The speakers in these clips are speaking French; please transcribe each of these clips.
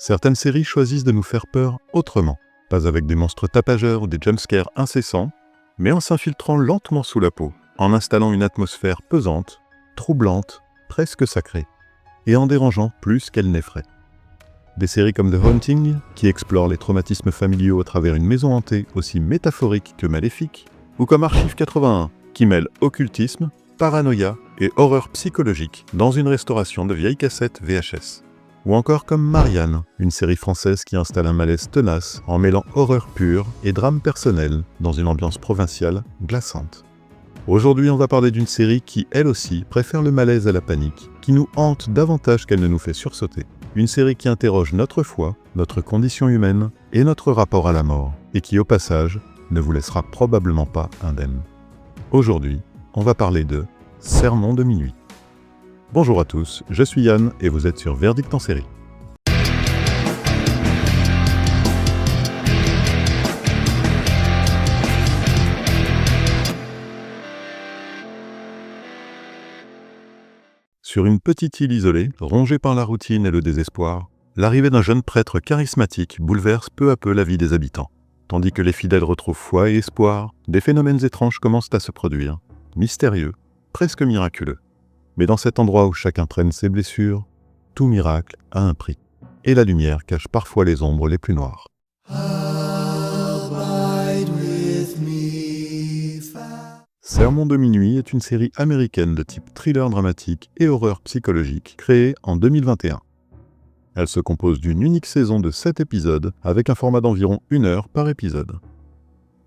Certaines séries choisissent de nous faire peur autrement, pas avec des monstres tapageurs ou des jumpscares incessants, mais en s'infiltrant lentement sous la peau, en installant une atmosphère pesante, troublante, presque sacrée, et en dérangeant plus qu'elle n'effraie. Des séries comme The Haunting, qui explorent les traumatismes familiaux à travers une maison hantée aussi métaphorique que maléfique, ou comme Archive 81, qui mêle occultisme, paranoïa et horreur psychologique dans une restauration de vieilles cassettes VHS. Ou encore comme Marianne, une série française qui installe un malaise tenace en mêlant horreur pure et drame personnel dans une ambiance provinciale glaçante. Aujourd'hui, on va parler d'une série qui, elle aussi, préfère le malaise à la panique, qui nous hante davantage qu'elle ne nous fait sursauter. Une série qui interroge notre foi, notre condition humaine et notre rapport à la mort, et qui, au passage, ne vous laissera probablement pas indemne. Aujourd'hui, on va parler de Sermon de minuit. Bonjour à tous, je suis Yann et vous êtes sur Verdict en série. Sur une petite île isolée, rongée par la routine et le désespoir, l'arrivée d'un jeune prêtre charismatique bouleverse peu à peu la vie des habitants. Tandis que les fidèles retrouvent foi et espoir, des phénomènes étranges commencent à se produire, mystérieux, presque miraculeux. Mais dans cet endroit où chacun traîne ses blessures, tout miracle a un prix, et la lumière cache parfois les ombres les plus noires. Sermon de minuit est une série américaine de type thriller dramatique et horreur psychologique créée en 2021. Elle se compose d'une unique saison de 7 épisodes avec un format d'environ 1 heure par épisode.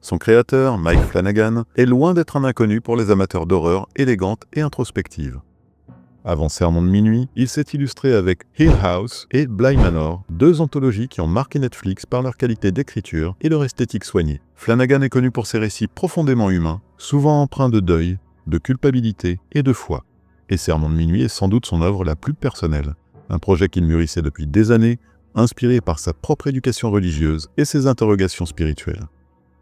Son créateur, Mike Flanagan, est loin d'être un inconnu pour les amateurs d'horreur élégante et introspective. Avant Sermon de minuit, il s'est illustré avec Hill House et Bly Manor, 2 anthologies qui ont marqué Netflix par leur qualité d'écriture et leur esthétique soignée. Flanagan est connu pour ses récits profondément humains, souvent empreints de deuil, de culpabilité et de foi. Et Sermon de minuit est sans doute son œuvre la plus personnelle, un projet qu'il mûrissait depuis des années, inspiré par sa propre éducation religieuse et ses interrogations spirituelles.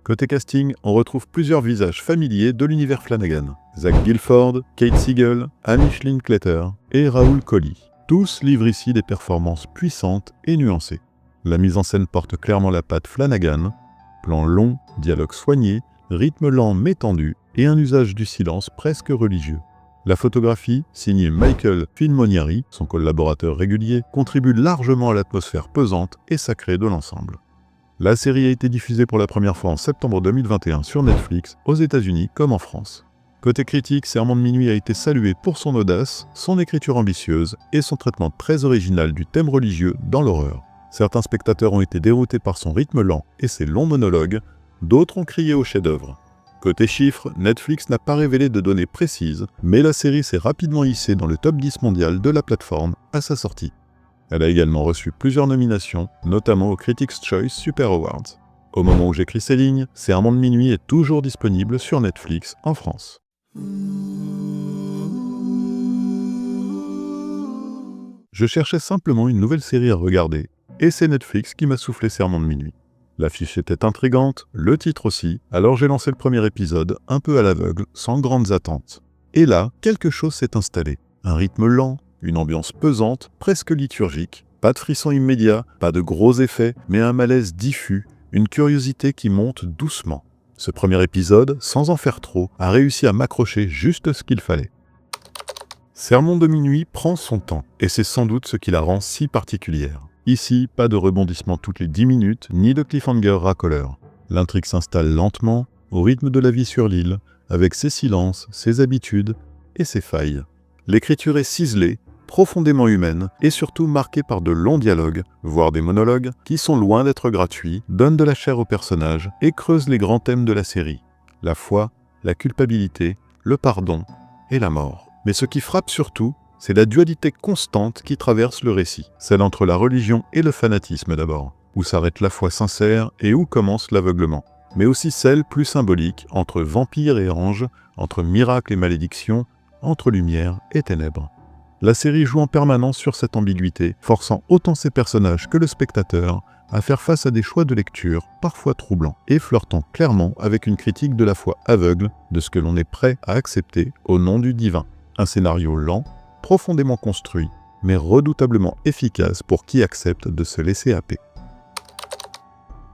Côté casting, on retrouve plusieurs visages familiers de l'univers Flanagan. Zach Gilford, Kate Siegel, Amish Linklater et Rahul Kohli. Tous livrent ici des performances puissantes et nuancées. La mise en scène porte clairement la patte Flanagan, plans longs, dialogues soignés, rythme lent mais tendu et un usage du silence presque religieux. La photographie, signée Michael Finmoniari, son collaborateur régulier, contribue largement à l'atmosphère pesante et sacrée de l'ensemble. La série a été diffusée pour la première fois en septembre 2021 sur Netflix, aux États-Unis comme en France. Côté critique, Sermon de minuit a été salué pour son audace, son écriture ambitieuse et son traitement très original du thème religieux dans l'horreur. Certains spectateurs ont été déroutés par son rythme lent et ses longs monologues, d'autres ont crié au chef-d'œuvre. Côté chiffres, Netflix n'a pas révélé de données précises, mais la série s'est rapidement hissée dans le top 10 mondial de la plateforme à sa sortie. Elle a également reçu plusieurs nominations, notamment aux Critics' Choice Super Awards. Au moment où j'écris ces lignes, Sermon de minuit est toujours disponible sur Netflix en France. Je cherchais simplement une nouvelle série à regarder, et c'est Netflix qui m'a soufflé Sermon de minuit. L'affiche était intrigante, le titre aussi, alors j'ai lancé le premier épisode, un peu à l'aveugle, sans grandes attentes. Et là, quelque chose s'est installé. Un rythme lent, une ambiance pesante, presque liturgique, pas de frisson immédiat, pas de gros effets, mais un malaise diffus, une curiosité qui monte doucement. Ce premier épisode, sans en faire trop, a réussi à m'accrocher juste ce qu'il fallait. Sermon de minuit prend son temps, et c'est sans doute ce qui la rend si particulière. Ici, pas de rebondissement toutes les 10 minutes, ni de cliffhanger racoleur. L'intrigue s'installe lentement, au rythme de la vie sur l'île, avec ses silences, ses habitudes et ses failles. L'écriture est ciselée, profondément humaine et surtout marquée par de longs dialogues, voire des monologues, qui sont loin d'être gratuits, donnent de la chair aux personnages et creusent les grands thèmes de la série. La foi, la culpabilité, le pardon et la mort. Mais ce qui frappe surtout, c'est la dualité constante qui traverse le récit, celle entre la religion et le fanatisme d'abord, où s'arrête la foi sincère et où commence l'aveuglement, mais aussi celle plus symbolique entre vampires et anges, entre miracles et malédictions, entre lumière et ténèbres. La série joue en permanence sur cette ambiguïté, forçant autant ses personnages que le spectateur à faire face à des choix de lecture parfois troublants et flirtant clairement avec une critique de la foi aveugle de ce que l'on est prêt à accepter au nom du divin. Un scénario lent, profondément construit, mais redoutablement efficace pour qui accepte de se laisser happer.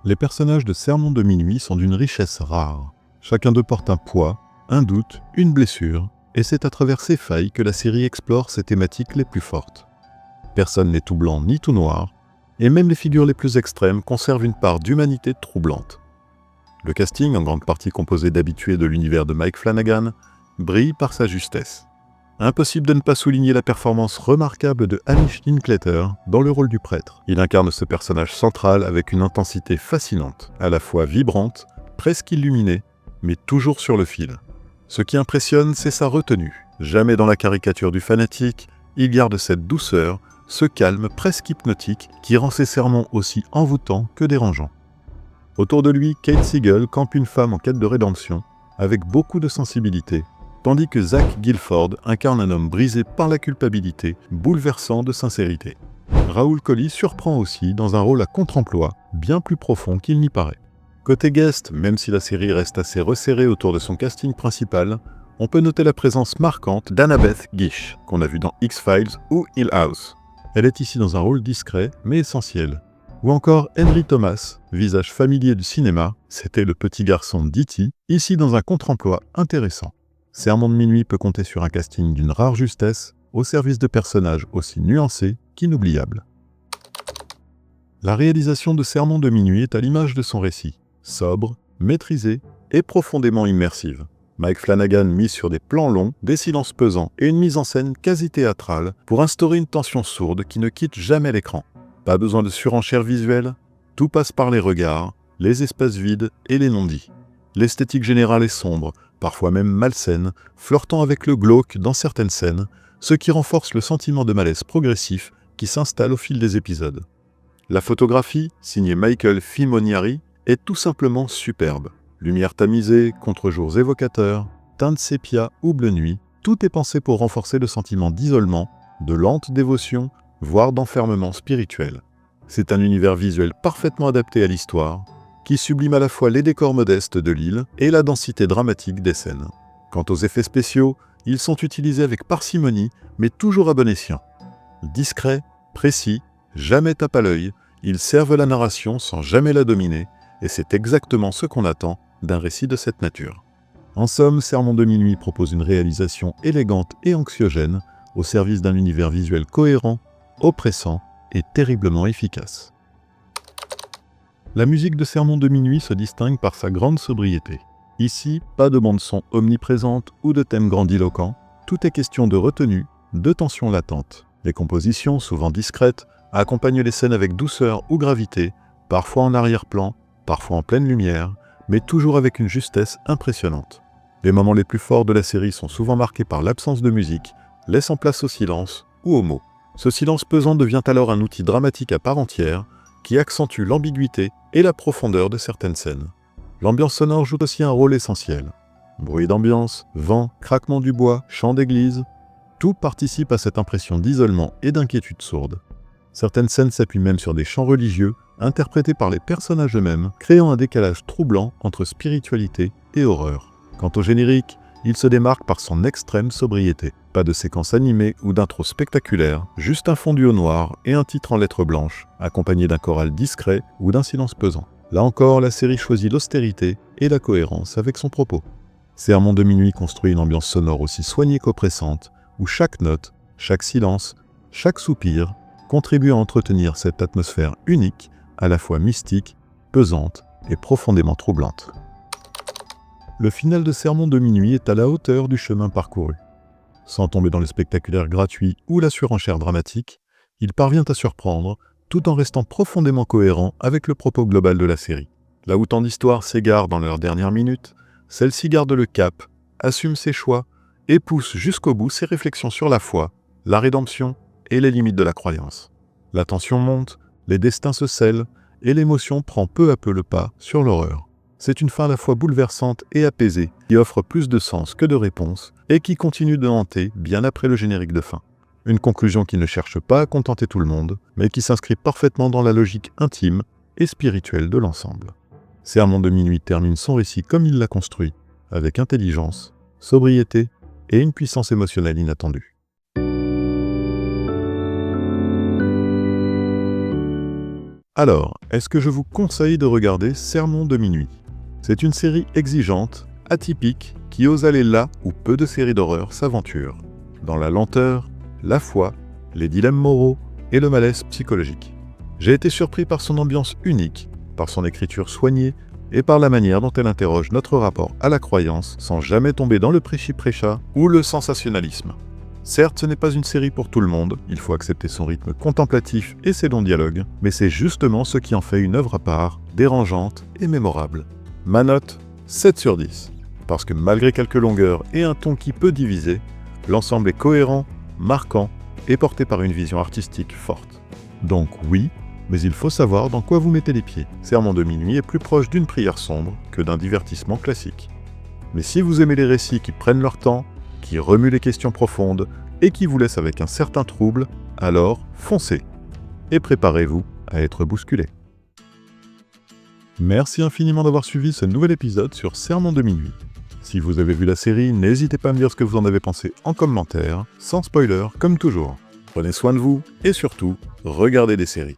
Les personnages de Sermon de minuit sont d'une richesse rare. Chacun d'eux porte un poids, un doute, une blessure, et c'est à travers ces failles que la série explore ses thématiques les plus fortes. Personne n'est tout blanc ni tout noir, et même les figures les plus extrêmes conservent une part d'humanité troublante. Le casting, en grande partie composé d'habitués de l'univers de Mike Flanagan, brille par sa justesse. Impossible de ne pas souligner la performance remarquable de Hamish Linklater dans le rôle du prêtre. Il incarne ce personnage central avec une intensité fascinante, à la fois vibrante, presque illuminée, mais toujours sur le fil. Ce qui impressionne, c'est sa retenue. Jamais dans la caricature du fanatique, il garde cette douceur, ce calme presque hypnotique qui rend ses sermons aussi envoûtants que dérangeants. Autour de lui, Kate Siegel campe une femme en quête de rédemption, avec beaucoup de sensibilité, tandis que Zach Gilford incarne un homme brisé par la culpabilité, bouleversant de sincérité. Raoul Collie surprend aussi dans un rôle à contre-emploi, bien plus profond qu'il n'y paraît. Côté guest, même si la série reste assez resserrée autour de son casting principal, on peut noter la présence marquante d'Annabeth Gish, qu'on a vu dans X-Files ou Hill House. Elle est ici dans un rôle discret, mais essentiel. Ou encore Henry Thomas, visage familier du cinéma, c'était le petit garçon d'E.T., ici dans un contre-emploi intéressant. Sermon de minuit peut compter sur un casting d'une rare justesse, au service de personnages aussi nuancés qu'inoubliables. La réalisation de Sermon de minuit est à l'image de son récit, sobre, maîtrisée et profondément immersive. Mike Flanagan mise sur des plans longs, des silences pesants et une mise en scène quasi théâtrale pour instaurer une tension sourde qui ne quitte jamais l'écran. Pas besoin de surenchère visuelle, tout passe par les regards, les espaces vides et les non-dits. L'esthétique générale est sombre, parfois même malsaine, flirtant avec le glauque dans certaines scènes, ce qui renforce le sentiment de malaise progressif qui s'installe au fil des épisodes. La photographie, signée Michael Fimoniari, est tout simplement superbe. Lumière tamisée, contre-jours évocateurs, teintes sépia ou bleu nuit, tout est pensé pour renforcer le sentiment d'isolement, de lente dévotion, voire d'enfermement spirituel. C'est un univers visuel parfaitement adapté à l'histoire, qui sublime à la fois les décors modestes de l'île et la densité dramatique des scènes. Quant aux effets spéciaux, ils sont utilisés avec parcimonie, mais toujours à bon escient. Discrets, précis, jamais tape à l'œil, ils servent la narration sans jamais la dominer, et c'est exactement ce qu'on attend d'un récit de cette nature. En somme, Sermon de minuit propose une réalisation élégante et anxiogène, au service d'un univers visuel cohérent, oppressant et terriblement efficace. La musique de Sermon de minuit se distingue par sa grande sobriété. Ici, pas de bande-son omniprésente ou de thèmes grandiloquents, tout est question de retenue, de tension latente. Les compositions, souvent discrètes, accompagnent les scènes avec douceur ou gravité, parfois en arrière-plan, parfois en pleine lumière, mais toujours avec une justesse impressionnante. Les moments les plus forts de la série sont souvent marqués par l'absence de musique, laissant place au silence ou aux mots. Ce silence pesant devient alors un outil dramatique à part entière, qui accentue l'ambiguïté et la profondeur de certaines scènes. L'ambiance sonore joue aussi un rôle essentiel. Bruit d'ambiance, vent, craquement du bois, chant d'église, tout participe à cette impression d'isolement et d'inquiétude sourde. Certaines scènes s'appuient même sur des chants religieux, interprétés par les personnages eux-mêmes, créant un décalage troublant entre spiritualité et horreur. Quant au générique, il se démarque par son extrême sobriété. Pas de séquences animées ou d'intro spectaculaires, juste un fondu au noir et un titre en lettres blanches, accompagné d'un choral discret ou d'un silence pesant. Là encore, la série choisit l'austérité et la cohérence avec son propos. Sermon de minuit construit une ambiance sonore aussi soignée qu'oppressante, où chaque note, chaque silence, chaque soupir contribue à entretenir cette atmosphère unique, à la fois mystique, pesante et profondément troublante. Le final de Sermon de minuit est à la hauteur du chemin parcouru. Sans tomber dans le spectaculaire gratuit ou la surenchère dramatique, il parvient à surprendre, tout en restant profondément cohérent avec le propos global de la série. Là où tant d'histoires s'égarent dans leurs dernières minutes, celle-ci garde le cap, assume ses choix et pousse jusqu'au bout ses réflexions sur la foi, la rédemption et les limites de la croyance. La tension monte, les destins se scellent et l'émotion prend peu à peu le pas sur l'horreur. C'est une fin à la fois bouleversante et apaisée, qui offre plus de sens que de réponses, et qui continue de hanter bien après le générique de fin. Une conclusion qui ne cherche pas à contenter tout le monde, mais qui s'inscrit parfaitement dans la logique intime et spirituelle de l'ensemble. Sermon de minuit termine son récit comme il l'a construit, avec intelligence, sobriété et une puissance émotionnelle inattendue. Alors, est-ce que je vous conseille de regarder Sermon de minuit? C'est une série exigeante, atypique, qui ose aller là où peu de séries d'horreur s'aventurent, dans la lenteur, la foi, les dilemmes moraux et le malaise psychologique. J'ai été surpris par son ambiance unique, par son écriture soignée et par la manière dont elle interroge notre rapport à la croyance sans jamais tomber dans le prêchi-prêcha ou le sensationnalisme. Certes, ce n'est pas une série pour tout le monde, il faut accepter son rythme contemplatif et ses longs dialogues, mais c'est justement ce qui en fait une œuvre à part, dérangeante et mémorable. Ma note, 7 sur 10. Parce que malgré quelques longueurs et un ton qui peut diviser, l'ensemble est cohérent, marquant et porté par une vision artistique forte. Donc oui, mais il faut savoir dans quoi vous mettez les pieds. Sermon de minuit est plus proche d'une prière sombre que d'un divertissement classique. Mais si vous aimez les récits qui prennent leur temps, qui remuent les questions profondes et qui vous laissent avec un certain trouble, alors foncez et préparez-vous à être bousculé. Merci infiniment d'avoir suivi ce nouvel épisode sur Sermon de minuit. Si vous avez vu la série, n'hésitez pas à me dire ce que vous en avez pensé en commentaire, sans spoiler comme toujours. Prenez soin de vous et surtout, regardez des séries.